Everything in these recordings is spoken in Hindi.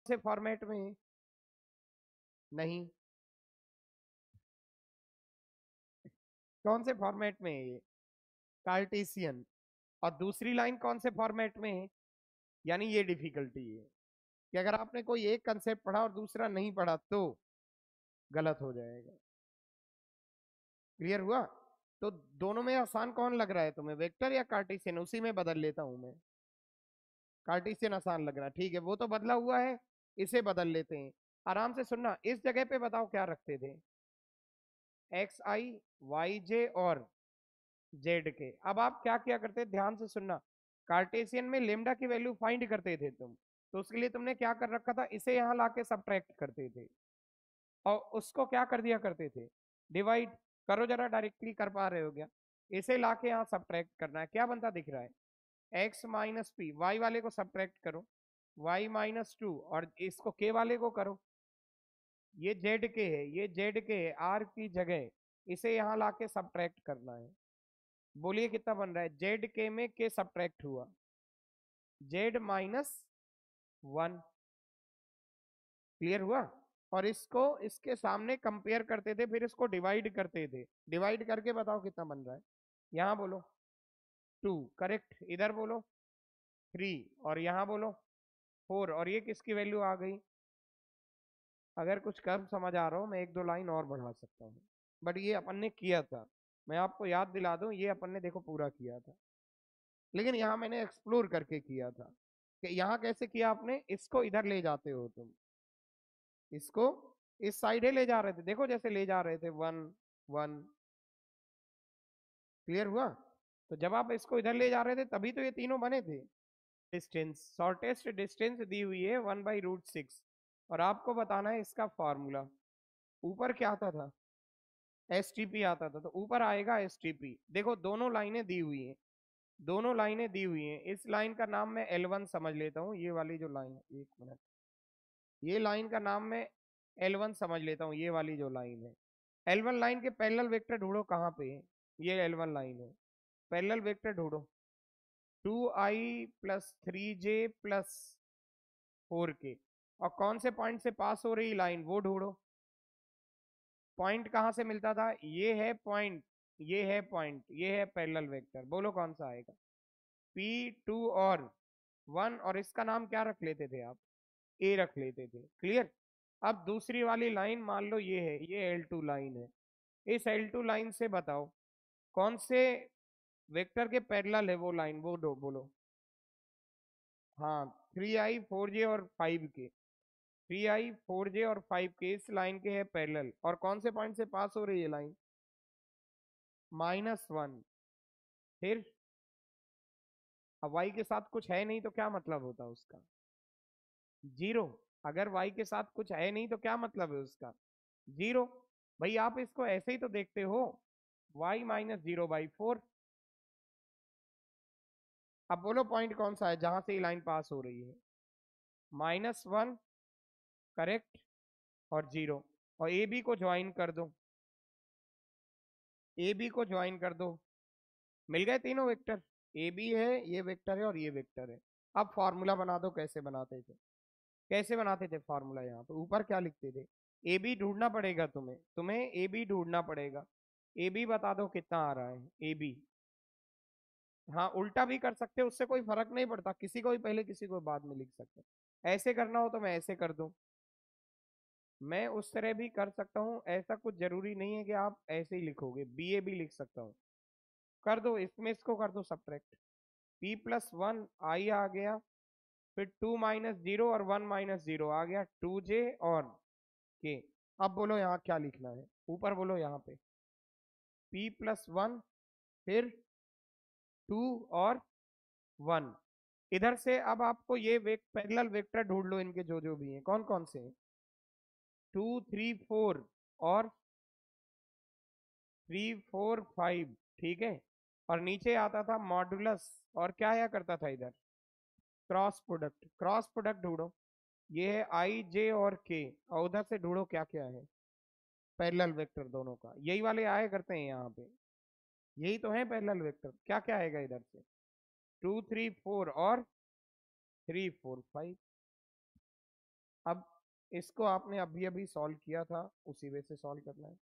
से फॉर्मेट में नहीं, कौन से फॉर्मेट में है ये? कार्टेशियन। और दूसरी लाइन कौन से फॉर्मेट में है? यानी ये डिफिकल्टी है कि अगर आपने कोई एक कंसेप्ट पढ़ा और दूसरा नहीं पढ़ा तो गलत हो जाएगा। क्लियर हुआ? तो दोनों में आसान कौन लग रहा है तुम्हें, वेक्टर या कार्टेशियन? उसी में बदल लेता हूं मैं। कार्टेशियन आसान लग रहा है, ठीक है, वो तो बदला हुआ है, इसे बदल लेते हैं। आराम से सुनना, इस जगह पे बताओ क्या रखते थे? एक्स आई, वाई जे और जेड के। अब आप क्या किया करते, ध्यान से सुनना। कार्टेशियन में लेमडा की वैल्यू फाइंड करते थे तुम, तो उसके लिए तुमने क्या कर रखा था, इसे यहां लाके सब्ट्रैक्ट करते थे और उसको क्या कर दिया करते थे, डिवाइड। करो जरा, डायरेक्टली कर पा रहे हो क्या? इसे लाके यहाँ सब्ट्रैक्ट करना है, क्या बनता दिख रहा है? एक्स माइनस पी, वाई वाले को सब्ट्रैक्ट करो, वाई माइनस टू, और इसको के वाले को करो, ये जेड के है, ये जेड के है, आर की जगह इसे यहाँ लाके सब्ट्रैक्ट करना है। बोलिए कितना बन रहा है? जेड के में के सब्ट्रैक्ट हुआ, जेड माइनस वन। क्लियर हुआ? और इसको इसके सामने कंपेयर करते थे, फिर इसको डिवाइड करते थे, डिवाइड करके बताओ कितना बन रहा है। यहाँ बोलो टू, करेक्ट, इधर बोलो थ्री, और यहाँ बोलो फोर, और ये किसकी वैल्यू आ गई? अगर कुछ कम समझ आ रहा हो, मैं एक दो लाइन और बढ़ा सकता हूँ, बट ये अपन ने किया था। मैं आपको याद दिला दूं, ये अपन ने देखो पूरा किया था, लेकिन यहाँ मैंने एक्सप्लोर करके किया था। कि यहाँ कैसे किया आपने, इसको इधर ले जाते हो तुम, इसको इस साइड ही ले जा रहे थे, देखो जैसे ले जा रहे थे, वन वन। क्लियर हुआ? तो जब आप इसको इधर ले जा रहे थे तभी तो ये तीनों बने थे। डिस्टेंस, शॉर्टेस्ट डिस्टेंस दी हुई है 1/√6, और आपको बताना है इसका फॉर्मूला। ऊपर क्या आता था? एस टी पी आता था, तो ऊपर आएगा एस टी पी। देखो दोनों लाइनें दी हुई हैं, दोनों लाइनें दी हुई हैं। इस लाइन का नाम मैं L1 समझ लेता हूँ, ये वाली जो लाइन है, एक मिनट, ये लाइन का नाम मैं L1 समझ लेता हूँ, ये वाली जो लाइन है। L1 लाइन के पैरेलल वेक्टर ढूंढो कहाँ पे है, ये L1 लाइन है, पैरेलल वेक्टर ढूंढो। 2i + 3j + 4k, और कौन से पॉइंट से पास हो रही लाइन वो ढूंढो। पॉइंट कहाँ से मिलता था, ये है पॉइंट, ये है पॉइंट, ये है पैरेलल वेक्टर, बोलो कौन सा आएगा? P2 और 1, और इसका नाम क्या रख लेते थे आप? ए रख लेते थे। क्लियर? अब दूसरी वाली लाइन मान लो ये है, ये L2 लाइन है, इस L2 लाइन से बताओ कौन से वेक्टर के पैरेलल है वो लाइन, वो दो बोलो। हाँ, 3i 4j और 5k, 3i 4j और 5k इस लाइन के है पैरेलल, और कौन से पॉइंट से पास हो रही है लाइन? -1। फिर अब y के साथ कुछ है नहीं तो क्या मतलब होता है उसका? जीरो। अगर y के साथ कुछ है नहीं तो क्या मतलब है उसका? जीरो। भाई आप इसको ऐसे ही तो देखते हो, y-0/4। अब बोलो पॉइंट कौन सा है जहां से ये लाइन पास हो रही है? -1, करेक्ट, और जीरो, और ए बी को ज्वाइन कर दो, ए बी को ज्वाइन कर दो, मिल गए तीनों वेक्टर। ए बी है, ये वेक्टर है और ये वेक्टर है। अब फॉर्मूला बना दो, कैसे बनाते थे, कैसे बनाते थे फॉर्मूला? यहाँ पे ऊपर क्या लिखते थे? ए बी ढूंढना पड़ेगा तुम्हें, तुम्हें ए बी ढूंढना पड़ेगा। ए बी बता दो कितना आ रहा है ए बी। हाँ, उल्टा भी कर सकते हो, उससे कोई फर्क नहीं पड़ता, किसी को भी पहले किसी को बाद में लिख सकते हो। ऐसे करना हो तो मैं ऐसे कर दूं, मैं उस तरह भी कर सकता हूँ, ऐसा कुछ जरूरी नहीं है कि आप ऐसे ही लिखोगे, बी ए भी लिख सकता हूँ। कर दो, इसमें इसको कर दो सब्ट्रैक्ट, p+1 आई आ गया, फिर 2 - 0 और 1 - 0 आ गया, 2j और k। अब बोलो यहाँ क्या लिखना है, ऊपर बोलो यहाँ पे p+1, फिर 2 और 1। इधर से अब आपको ये पैरेलल वेक्टर ढूंढ लो, इनके जो जो भी हैं, कौन कौन से हैं? 2 3 4 और 3 4 5, ठीक है। और नीचे आता था मॉडुलस, और क्या आया करता था इधर? क्रॉस प्रोडक्ट, क्रॉस प्रोडक्ट ढूंढो। ये है आई जे और के, और उधर से ढूंढो क्या क्या है पैरेलल वेक्टर दोनों का, यही वाले आए करते हैं यहाँ पे, यही तो है पैरेलल वेक्टर। क्या क्या आएगा इधर से? 2 3 4 और 3 4 5। अब इसको आपने अभी अभी सॉल्व किया था, उसी वे से सॉल्व करना है।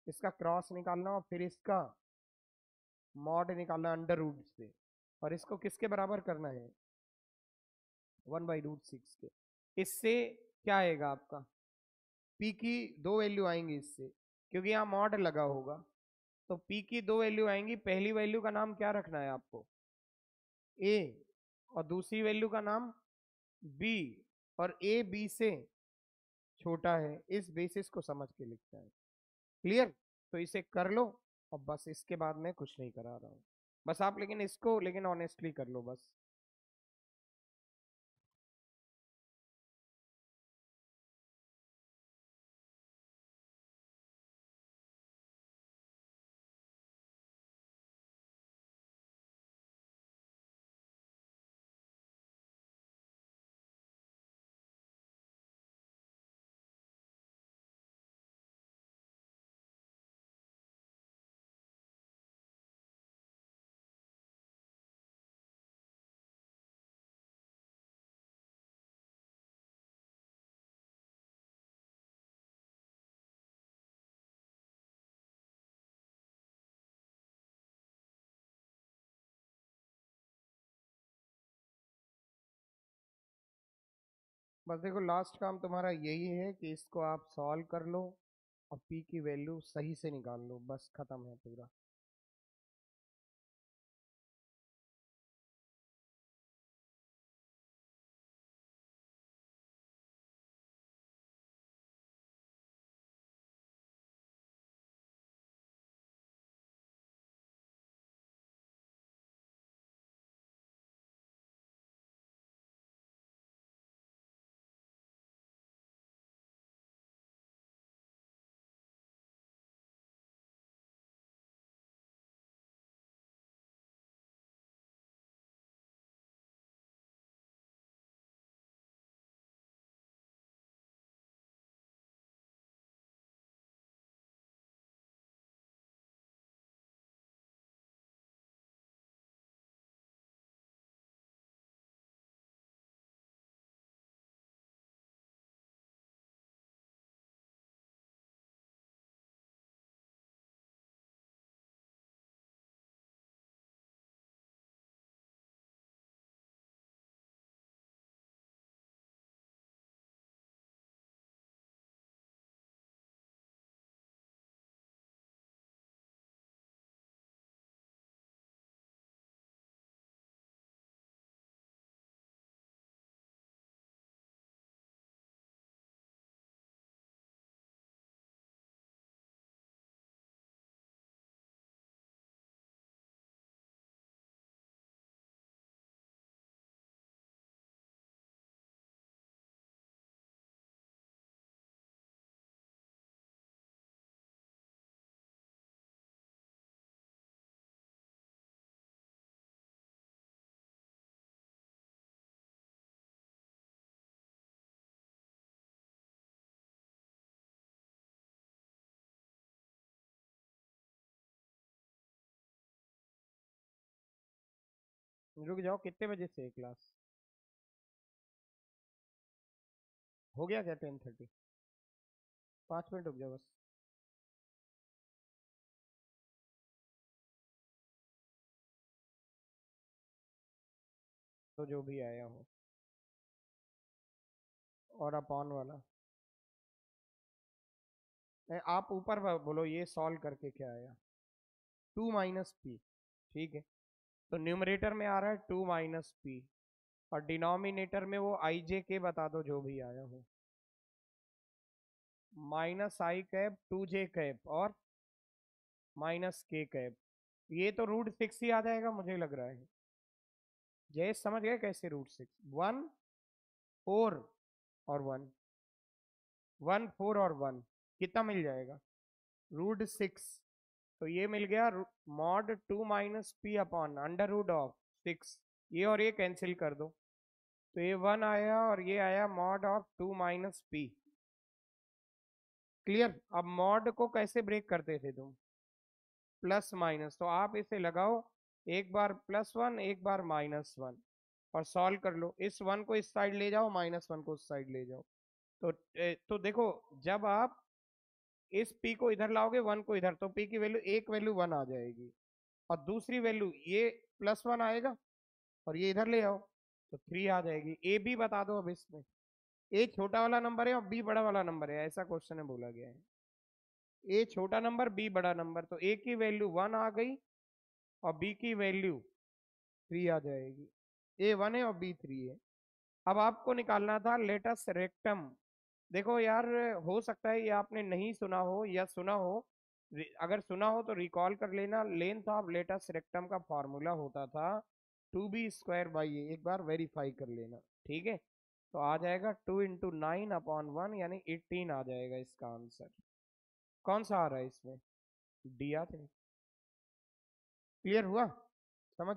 इसका क्रॉस निकालना और फिर इसका मॉड निकालना अंडर रूट से, और इसको किसके बराबर करना है, 1/√6 के। इससे क्या आएगा आपका, पी की दो वैल्यू आएंगी इससे, क्योंकि यहाँ मॉड लगा होगा। तो पी की दो वैल्यू आएंगी, पहली वैल्यू का नाम क्या रखना है आपको, ए, और दूसरी वैल्यू का नाम बी, और ए बी से छोटा है, इस बेसिस को समझ के लिखता है। क्लियर? तो इसे कर लो, और बस इसके बाद मैं कुछ नहीं करा रहा हूँ, बस आप लेकिन इसको लेकिन ऑनेस्टली कर लो बस। बस देखो, लास्ट काम तुम्हारा यही है कि इसको आप सॉल्व कर लो और पी की वैल्यू सही से निकाल लो, बस खत्म है पूरा। रुक जाओ, कितने बजे से है क्लास, हो गया क्या 10:30? 5 मिनट रुक जाओ बस। तो जो भी आया हो, और अपॉन वाला आप ऊपर बोलो, ये सॉल्व करके क्या आया, 2 - p। ठीक है, तो न्यूमरेटर में आ रहा है 2 - p, और डिनोमिनेटर में वो आई जे के बता दो जो भी आया हो, -i कैप 2j कैप और -k कैप। ये तो √6 ही आ जाएगा मुझे लग रहा है। जय समझ गए कैसे √6, 1 4 और 1 1 4 और 1, कितना मिल जाएगा, √6। तो ये मिल गया मॉड 2 - p/√6। ये और ये कैंसिल कर दो, तो ये 1 आया और ये आया मॉड ऑफ 2 - p। क्लियर? अब मॉड को कैसे ब्रेक करते थे तुम, प्लस माइनस, तो आप इसे लगाओ, एक बार +1 एक बार -1, और सॉल्व कर लो। इस 1 को इस साइड ले जाओ, -1 को उस साइड ले जाओ, तो देखो, जब आप इस p को इधर लाओगे 1 को इधर, तो p की वैल्यू, एक वैल्यू 1 आ जाएगी, और दूसरी वैल्यू ये +1 आएगा, और ये इधर ले आओ तो 3 आ जाएगी। ए बी बता दो अब इसमें। ए छोटा वाला नंबर है और बी बड़ा वाला नंबर है, ऐसा क्वेश्चन में बोला गया है। ए छोटा नंबर, बी बड़ा नंबर, तो ए की वैल्यू 1 आ गई और बी की वैल्यू 3 आ जाएगी। ए 1 है और बी 3 है। अब आपको निकालना था लेटस रेक्टम। देखो यार, हो सकता है ये आपने नहीं सुना हो या सुना हो। अगर सुना हो तो रिकॉल कर लेना। लेंथ ऑफ लेटस रेक्टम का फॉर्मूला होता था 2b² एक बार वेरीफाई कर लेना, ठीक है। तो आ जाएगा 2 × 9/1, यानी 18 आ जाएगा इसका आंसर। कौन सा आ रहा है इसमें? डी आ जाएगा। क्लियर हुआ? समझ